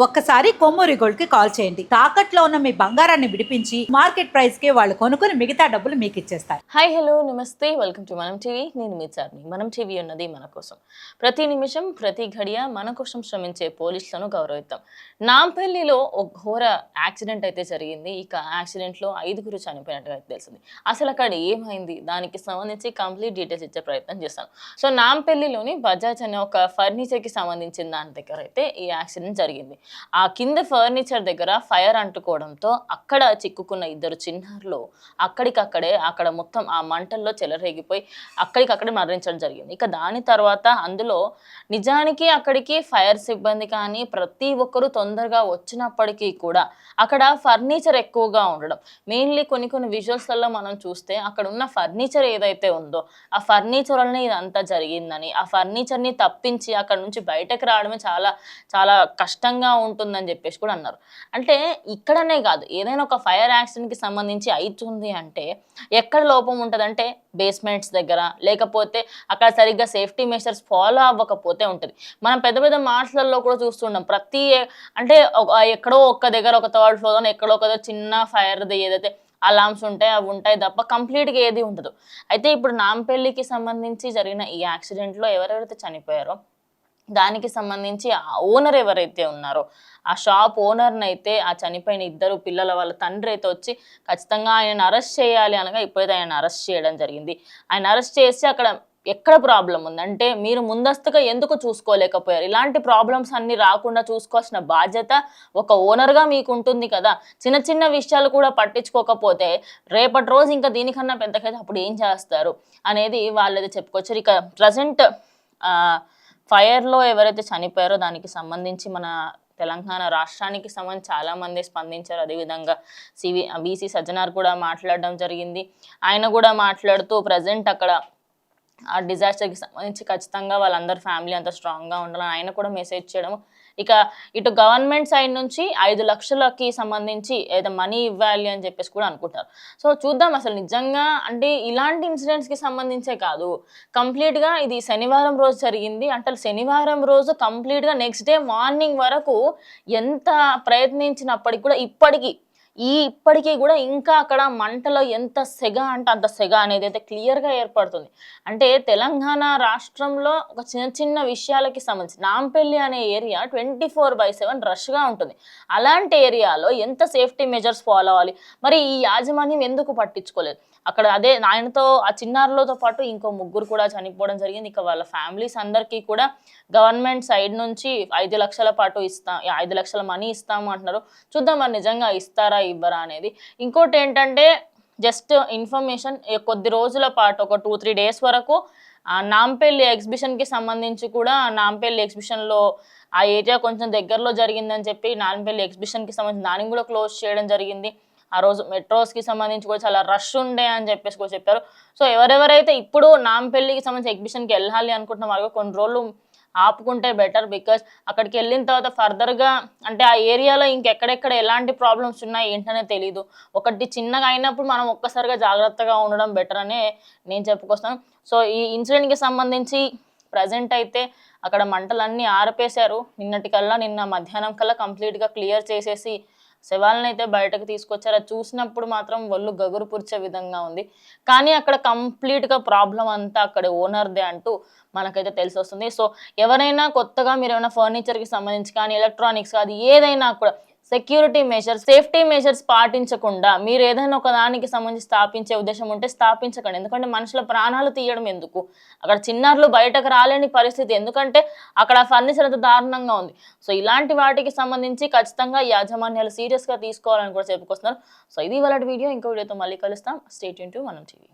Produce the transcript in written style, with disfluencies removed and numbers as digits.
ఒక్కసారి కొమ్మూరి గోల్డ్ కి కాల్ చేయండి. తాకట్లో ఉన్న మీ బంగారాన్ని విడిపించి మార్కెట్ ప్రైస్ కి వాళ్ళు కొనుక్కుని మిగతా డబ్బులు మీకు ఇచ్చేస్తారు. హాయ్ హలో నమస్తే, వెల్కమ్ టు మనం టీవీ. నేను మీ చార్మి. మనం టీవీ ఉన్నది మన కోసం. ప్రతి నిమిషం ప్రతి ఘడియ మన కోసం శ్రమించే పోలీసులను గౌరవిద్దాం. నాంపల్లిలో ఒక ఘోర యాక్సిడెంట్ అయితే జరిగింది. ఇక యాక్సిడెంట్లో 5గురు చనిపోయినట్టుగా అయితే తెలిసింది. అసలు అక్కడ ఏమైంది, దానికి సంబంధించి కంప్లీట్ డీటెయిల్స్ ఇచ్చే ప్రయత్నం చేస్తాను. సో నాంపల్లిలోని బజాజ్ అనే ఒక ఫర్నిచర్కి సంబంధించిన దాని దగ్గర అయితే ఈ యాక్సిడెంట్ జరిగింది. ఆ కింద ఫర్నిచర్ దగ్గర ఫైర్ అంటుకోవడంతో అక్కడ చిక్కుకున్న 2 చిన్నారులు అక్కడ మొత్తం ఆ మంటల్లో చెలరేగిపోయి అక్కడికక్కడే మరణించడం జరిగింది. ఇక దాని తర్వాత అందులో నిజానికి అక్కడికి ఫైర్ సిబ్బంది కానీ ప్రతి ఒక్కరూ తొందరగా వచ్చినప్పటికీ కూడా అక్కడ ఫర్నిచర్ ఎక్కువగా ఉండడం, మెయిన్లీ కొన్ని విజువల్స్లలో మనం చూస్తే అక్కడ ఉన్న ఫర్నిచర్ ఏదైతే ఉందో ఆ ఫర్నిచర్ వల్లనే ఇదంతా జరిగిందని, ఆ ఫర్నిచర్ని తప్పించి అక్కడ నుంచి బయటకు రావడమే చాలా చాలా కష్టంగా ఉంటుందని చెప్పేసి కూడా అన్నారు. అంటే ఇక్కడనే కాదు, ఏదైనా ఒక ఫైర్ యాక్సిడెంట్కి సంబంధించి అవుతుంది అంటే ఎక్కడ లోపం ఉంటుందంటే బేస్మెంట్స్ దగ్గర, లేకపోతే అక్కడ సరిగ్గా సేఫ్టీ మెషర్స్ ఫాలో అవ్వకపోతే ఉంటుంది. మనం పెద్ద పెద్ద మాటలలో కూడా చూస్తున్నాం. అంటే ఎక్కడో ఒక్క దగ్గర ఒక థర్డ్ ఫ్లోర్ ఎక్కడో ఒక చిన్న ఫైర్ది ఏదైతే అలామ్స్ ఉంటాయి అవి ఉంటాయి తప్ప కంప్లీట్గా ఏది ఉండదు. అయితే ఇప్పుడు నాంపల్లికి సంబంధించి జరిగిన ఈ యాక్సిడెంట్లో ఎవరెవరైతే చనిపోయారో దానికి సంబంధించి ఆ ఓనర్ ఎవరైతే ఉన్నారో ఆ షాప్ ఓనర్ని అయితే ఆ చనిపోయిన 2 పిల్లల వాళ్ళ తండ్రి అయితే వచ్చి ఖచ్చితంగా ఆయనను అరెస్ట్ చేయాలి అనగా ఇప్పుడైతే ఆయన అరెస్ట్ చేయడం జరిగింది. ఆయన అరెస్ట్ చేసి అక్కడ ఎక్కడ ప్రాబ్లం ఉందంటే మీరు ముందస్తుగా ఎందుకు చూసుకోలేకపోయారు, ఇలాంటి ప్రాబ్లమ్స్ అన్ని రాకుండా చూసుకోవాల్సిన బాధ్యత ఒక ఓనర్గా మీకు ఉంటుంది కదా. చిన్న చిన్న విషయాలు కూడా పట్టించుకోకపోతే రేపటి రోజు ఇంకా దీనికన్నా పెద్దకైతే అప్పుడు ఏం చేస్తారు అనేది వాళ్ళైతే చెప్పుకోవచ్చు. ఇక ప్రజెంట్ ఫైర్లో ఎవరైతే చనిపోయారో దానికి సంబంధించి మన తెలంగాణ రాష్ట్రానికి సంబంధించి చాలామంది స్పందించారు. అదేవిధంగా వీసీ సజ్జనార్ కూడా మాట్లాడడం జరిగింది. ఆయన కూడా మాట్లాడుతూ ప్రజెంట్ అక్కడ ఆ డిజాస్టర్కి సంబంధించి ఖచ్చితంగా వాళ్ళందరూ ఫ్యామిలీ అంతా స్ట్రాంగ్గా ఉండాలని ఆయన కూడా మెసేజ్ చేయడం. ఇక ఇటు గవర్నమెంట్ సైడ్ నుంచి 5 లక్షలకి సంబంధించి ఏదో మనీ ఇవ్వాలి అని చెప్పేసి కూడా అనుకుంటారు. సో చూద్దాం అసలు నిజంగా అంటే ఇలాంటి ఇన్సిడెంట్స్కి సంబంధించే కాదు, కంప్లీట్గా ఇది శనివారం రోజు జరిగింది అంటే శనివారం రోజు కంప్లీట్గా నెక్స్ట్ డే మార్నింగ్ వరకు ఎంత ప్రయత్నించినప్పటికీ కూడా ఇప్పటికీ కూడా ఇంకా అక్కడ మంటలో ఎంత సెగ అంటే అంత సెగ అనేది అయితే క్లియర్గా ఏర్పడుతుంది. అంటే తెలంగాణ రాష్ట్రంలో ఒక చిన్న విషయాలకి సంబంధించి నాంపల్లి అనే ఏరియా 24/7 రష్గా ఉంటుంది. అలాంటి ఏరియాలో ఎంత సేఫ్టీ మెజర్స్ ఫాలో అవ్వాలి, మరి ఈ యాజమాన్యం ఎందుకు పట్టించుకోలేదు? అక్కడ అదే ఆయనతో ఆ చిన్నారులతో పాటు ఇంకో 3 కూడా చనిపోవడం జరిగింది. ఇక వాళ్ళ ఫ్యామిలీస్ అందరికీ కూడా గవర్నమెంట్ సైడ్ నుంచి 5 లక్షల పాటు 5 లక్షల మనీ ఇస్తాము అంటున్నారు. చూద్దాం మరి నిజంగా ఇస్తారా ఇవ్వరా అనేది. ఇంకోటి ఏంటంటే జస్ట్ ఇన్ఫర్మేషన్, కొద్ది రోజుల పాటు ఒక 2-3 డేస్ వరకు నాంపల్లి ఎగ్జిబిషన్కి సంబంధించి కూడా నాంపల్లి ఎగ్జిబిషన్లో ఆ ఏరియా కొంచెం దగ్గరలో జరిగిందని చెప్పి నాంపల్లి ఎగ్జిబిషన్కి సంబంధించి దానికి కూడా క్లోజ్ చేయడం జరిగింది. ఆ రోజు మెట్రోస్కి సంబంధించి కూడా చాలా రష్ ఉండే అని చెప్పేసి కూడా చెప్పారు. సో ఎవరెవరైతే ఇప్పుడు నాంపల్లికి సంబంధించి ఎగ్జిబిషన్కి వెళ్ళాలి అనుకుంటున్న వాళ్ళు కొన్ని రోజులు ఆపుకుంటే బెటర్. బికాజ్ అక్కడికి వెళ్ళిన తర్వాత ఫర్దర్గా అంటే ఆ ఏరియాలో ఇంకెక్కడెక్కడ ఎలాంటి ప్రాబ్లమ్స్ ఉన్నాయి ఏంటనే తెలీదు. ఒకటి చిన్నగా అయినప్పుడు మనం ఒక్కసారిగా జాగ్రత్తగా ఉండడం బెటర్ అనే నేను చెప్పుకొస్తాను. సో ఈ ఇన్సిడెంట్కి సంబంధించి ప్రజెంట్ అయితే అక్కడ మంటలన్నీ ఆర్పేశారు. నిన్న మధ్యాహ్నం కల్లా కంప్లీట్గా క్లియర్ చేసేసి శవాలను అయితే బయటకు తీసుకొచ్చారు. అది చూసినప్పుడు మాత్రం ఒళ్ళు గగురు పురిచే విధంగా ఉంది. కానీ అక్కడ కంప్లీట్గా ప్రాబ్లం అంతా అక్కడ ఓనర్దే అంటూ మనకైతే తెలిసి వస్తుంది. సో ఎవరైనా కొత్తగా మీరు ఏమైనా ఫర్నిచర్కి సంబంధించి కానీ ఎలక్ట్రానిక్స్ అది ఏదైనా కూడా సెక్యూరిటీ మెజర్స్ సేఫ్టీ మెజర్స్ పాటించకుండా మీరు ఏదైనా ఒక దానికి సంబంధించి స్థాపించే ఉద్దేశం ఉంటే స్థాపించకండి. ఎందుకంటే మనుషుల ప్రాణాలు తీయడం ఎందుకు, అక్కడ చిన్నారులు బయటకు రాలేని పరిస్థితి, ఎందుకంటే అక్కడ ఫర్నిచర్ అంత దారుణంగా ఉంది. సో ఇలాంటి వాటికి సంబంధించి ఖచ్చితంగా యాజమాన్యాలు సీరియస్గా తీసుకోవాలని కూడా చెప్పుకొస్తున్నారు. సో ఇది వాళ్ళ వీడియో. ఇంకో వీడియోతో మళ్ళీ కలుస్తాం. స్టే ట్యూన్ టు మనం టీవీ.